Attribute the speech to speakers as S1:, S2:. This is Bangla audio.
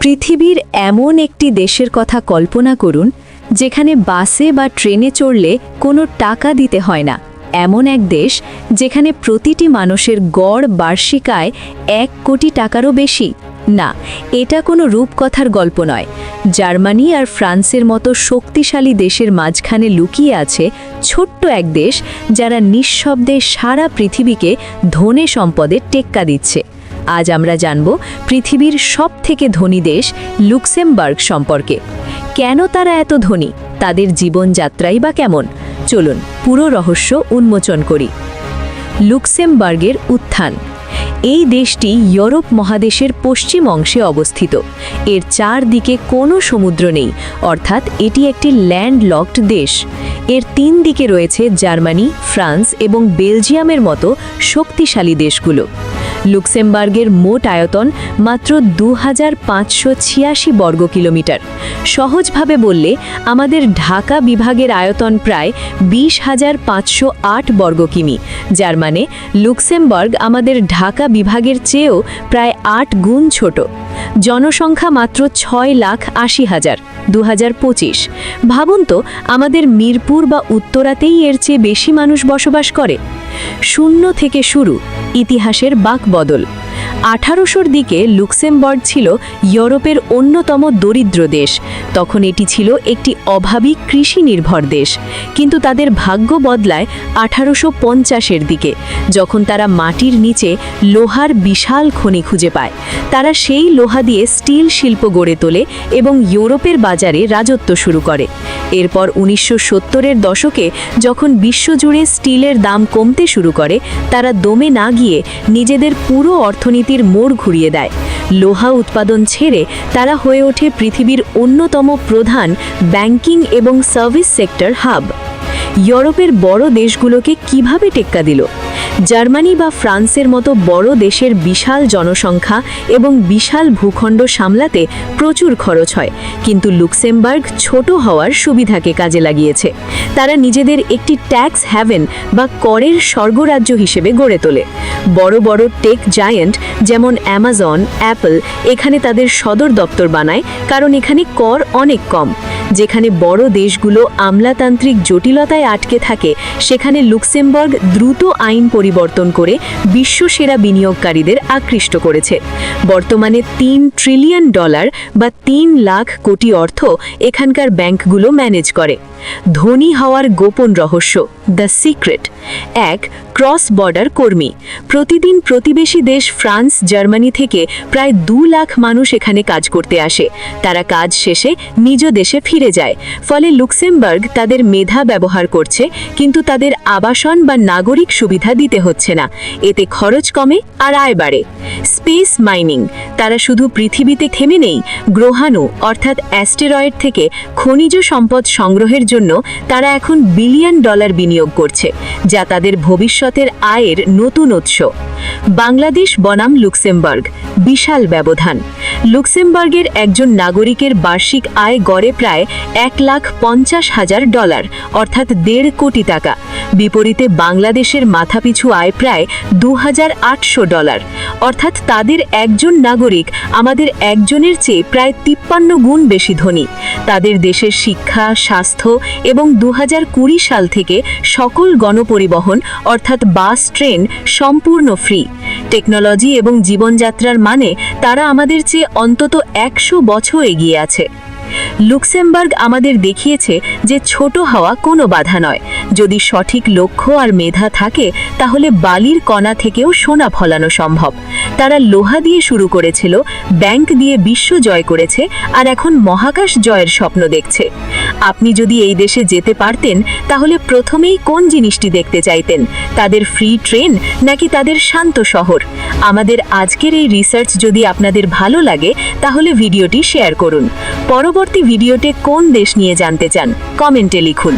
S1: পৃথিবীর এমন একটি দেশের কথা কল্পনা করুন যেখানে বাসে বা ট্রেনে চড়লে কোনো টাকা দিতে হয় না। এমন এক দেশ যেখানে প্রতিটি মানুষের গড় বার্ষিক আয় 1 কোটি টাকারও বেশি। না, এটা কোনো রূপকথার গল্প নয়। জার্মানি আর ফ্রান্সের মতো শক্তিশালী দেশের মাঝখানে লুকিয়ে আছে ছোট্ট এক দেশ যারা নিঃশব্দে সারা পৃথিবীকে ধনে সম্পদে টেক্কা দিচ্ছে। আজ আমরা জানব পৃথিবীর সবথেকে ধনী দেশ লুক্সেমবার্গ সম্পর্কে। কেন তারা এত ধনী, তাদের জীবনযাত্রাই বা কেমন? চলুন পুরো রহস্য উন্মোচন করি। লুক্সেমবার্গের উত্থান। এই দেশটি ইউরোপ মহাদেশের পশ্চিম অংশে অবস্থিত। এর চারদিকে কোনো সমুদ্র নেই, অর্থাৎ এটি একটি ল্যান্ডলকড দেশ। এর 3 দিকে রয়েছে জার্মানি, ফ্রান্স এবং বেলজিয়ামের মতো শক্তিশালী দেশগুলো। লুক্সেমবার্গের মোট আয়তন মাত্র 2586 বর্গ কিলোমিটার। সহজভাবে বললে আমাদের ঢাকা বিভাগের আয়তন প্রায় 20,508 বর্গ কিমি, যার মানে লুক্সেমবার্গ আমাদের ঢাকা বিভাগের চেয়েও প্রায় 8 গুণ ছোট। জনসংখ্যা মাত্র 6,80,000 2025। ভাবুন তো, আমাদের মিরপুর বা উত্তরাতেই এর চেয়ে বেশি মানুষ বসবাস করে। শূন্য থেকে শুরু, ইতিহাসের বাঁকবদল। 1800-র দিকে লুক্সেমবার্গ ছিল ইউরোপের অন্যতম দরিদ্র দেশ। তখন এটি ছিল একটি অভাবী কৃষি নির্ভর দেশ। কিন্তু তাদের ভাগ্য বদলায় 1850-এর দিকে, যখন তারা মাটির নিচে লোহার বিশাল খনি খুঁজে পায়। তারা সেই লোহা দিয়ে স্টিল শিল্প গড়ে তোলে এবং ইউরোপের বাজারে রাজত্ব শুরু করে। এরপর 1970-এর দশকে যখন বিশ্বজুড়ে স্টিলের দাম কমতে শুরু করে, তারা দমে না গিয়ে নিজেদের পুরো অর্থনীতির মোড় ঘুরিয়ে দেয়। লোহা উৎপাদন ছেড়ে তারা হয়ে ওঠে পৃথিবীর অন্যতম প্রধান ব্যাংকিং এবং সার্ভিস সেক্টর হাব। ইউরোপের বড় দেশগুলোকে কিভাবে টেক্কা দিল? জার্মানি বা ফ্রান্সের মতো বড় দেশের বিশাল জনসংখ্যা এবং বিশাল ভূখণ্ড সামলাতে প্রচুর খরচ হয়, কিন্তু লুক্সেমবার্গ ছোট হওয়ার সুবিধাকে কাজে লাগিয়েছে। তারা নিজেদের একটি ট্যাক্স হ্যাভেন বা করের স্বর্গরাজ্য হিসেবে গড়ে তোলে। বড় বড় টেক জায়ান্ট যেমন অ্যামাজন, অ্যাপল এখানে তাদের সদর দপ্তর বানায়, কারণ এখানে কর অনেক কম। যেখানে বড় দেশগুলো আমলাতান্ত্রিক জটিলতায় আটকে থাকে, সেখানে লুক্সেমবার্গ দ্রুত আইন পরিবর্তন করে বিশ্বসেরা বিনিয়োগকারীদের আকৃষ্ট করেছে। বর্তমানে $3 ট্রিলিয়ন বা 3 লাখ কোটি অর্থ এখানকার ব্যাংকগুলো ম্যানেজ করে। ধনী হওয়ার গোপন রহস্য, দ্য সিক্রেট। 1. ক্রস বর্ডার কর্মী। প্রতিদিন প্রতিবেশী দেশ ফ্রান্স, জার্মানি থেকে প্রায় 2 লাখ মানুষ এখানে কাজ করতে আসে। তারা কাজ শেষে নিজ দেশে ফিরে যায়। ফলে লুক্সেমবার্গ তাদের মেধা ব্যবহার করছে, কিন্তু তাদের আবাসন বা নাগরিক সুবিধা দিতে হচ্ছে না। এতে খরচ কমে আর আয় বাড়ে। Space mining. তারা শুধু পৃথিবীতে থেমে নেই, গ্রহাণু অর্থাৎ অ্যাস্টেরয়েড থেকে খনিজ সম্পদ সংগ্রহের জন্য তারা এখন $1 বিলিয়ন বিনিয়োগ করছে, যা তাদের ভবিষ্যতের আয়ের নতুন উৎস। বাংলাদেশ বনাম লুক্সেমবার্গ, বিশাল ব্যবধান। লুক্সেমবার্গের একজন নাগরিকের বার্ষিক আয় গড়ে প্রায় $1,50,000 অর্থাৎ $1.5 কোটি টাকা। বিপরীতে বাংলাদেশের মাথাপিছু আয় প্রায় $2,800, অর্থাৎ তাদের একজন নাগরিক আমাদের একজনের চেয়ে প্রায় 53 গুণ বেশি ধনী। তাদের দেশের শিক্ষা, স্বাস্থ্য এবং 2020 সাল থেকে সকল গণপরিবহন অর্থাৎ বাস, ট্রেন সম্পূর্ণ ফ্রি। টেকনোলজি এবং জীবনযাত্রার মানে তারা আমাদের চেয়ে অন্তত 100 বছর এগিয়ে আছে। লুক্সেমবার্গ আমাদের দেখিয়েছে যে ছোট হওয়া কোনো বাধা নয়। যদি সঠিক লক্ষ্য আর মেধা থাকে, তাহলে বালির কণা থেকেও সোনা ফলানো সম্ভব। তারা লোহা দিয়ে শুরু করেছিল, ব্যাংক দিয়ে বিশ্ব জয় করেছে, আর এখন মহাকাশ জয়ের স্বপ্ন দেখছে। আপনি যদি এই দেশে যেতে পারতেন, তাহলে প্রথমেই কোন জিনিসটি দেখতে চাইতেন? তাদের ফ্রি ট্রেন নাকি তাদের শান্ত শহর? আমাদের আজকের এই রিসার্চ যদি আপনাদের ভালো লাগে, তাহলে ভিডিওটি শেয়ার করুন। পরবর্তী ভিডিওতে কোন দেশ নিয়ে জানতে চান, কমেন্টে লিখুন।